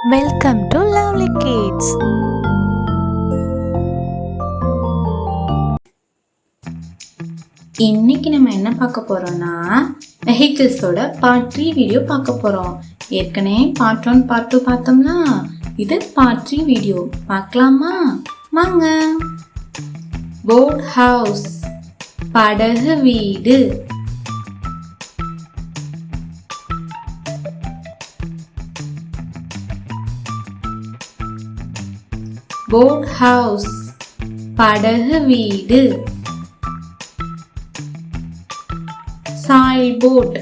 Welcome to lovely kids. இன்னைக்கு நம்ம என்ன பார்க்க போறோம்னா வெஹிக்கிள்ஸோட பார்ட் 3 வீடியோ பார்க்க போறோம். ஏற்கனவே பார்ட் 1 பார்ட் 2 பார்த்தோம்னா இது பார்ட் 3 வீடியோ பார்க்கலாமா? வாங்க. போட் ஹவுஸ் படகு வீடு. போட் ஹவுஸ் படகு வீடு. சாயில் போட்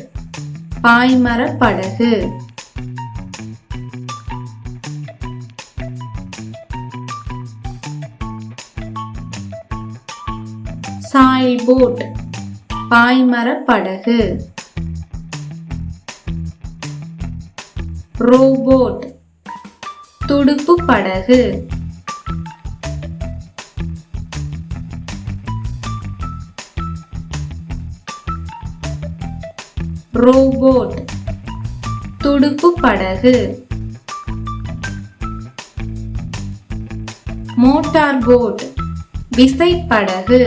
பாய்மர படகு. சாயில் போட் பாய்மர படகு. ரோபோட் துடுப்பு படகு. ரோபோட் துடுப்பு படகு. மோட்டார் போட் விசைப்படகு.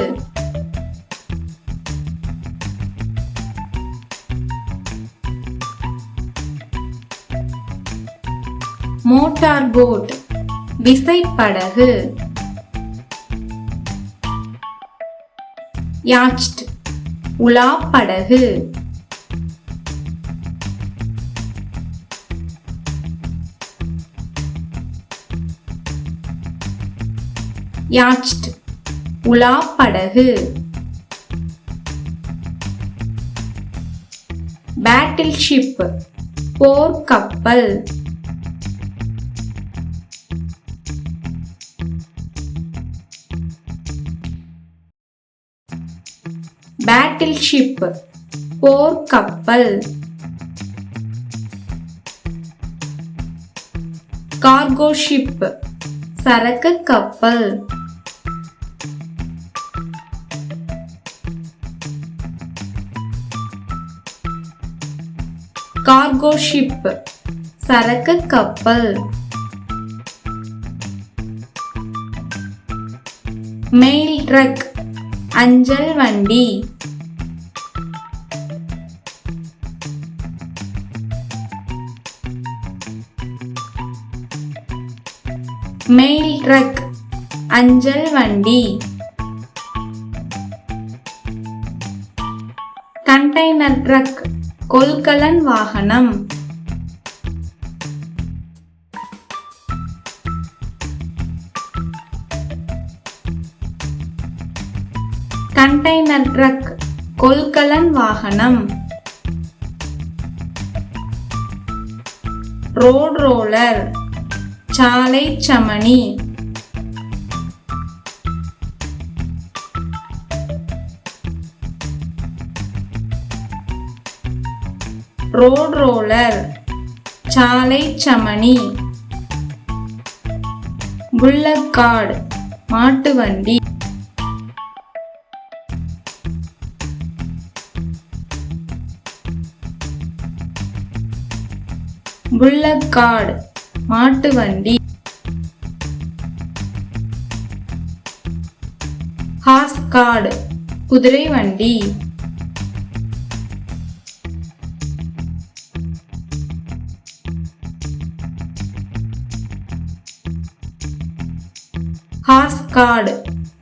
மோட்டார் போட் விசைப்படகு. யாச்ட் உலாப்படகு. யாச்ட் உலாப்படகு. பேட்டில் ஷிப் போர்க்கப்பல். பேட்டில் ஷிப் போர்க்கப்பல். கார்கோ ஷிப் சரக்கு கப்பல். கார்கோ ஷிப் சரக்கு கப்பல். மெயில் ட்ரக் அஞ்சல் வண்டி. மெயில் ட்ரக் அஞ்சல் வண்டி. கண்டெய்னர் ட்ரக் கொள்கலன் வாகனம். கண்டெய்னர் ட்ரக் கொள்கலன் வாகனம். ரோட் ரோலர் சாலை சமணி. ரோட் ரோலர் சாலை சமணி. புல்லக் கார்ட் மாட்டு வண்டி. புல்லக் கார்ட் மாட்டு வண்டி. ஹார்ஸ் கார்ட் குதிரை வண்டி. ஹார்ஸ் கார்ட்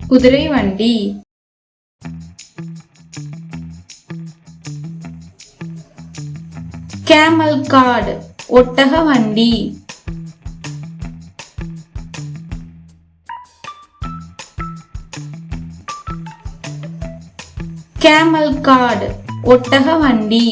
குதிரை வண்டி. கேமல் கார்ட் ஒட்டக வண்டி. கேமல் கார்ட் ஒட்டக வண்டி.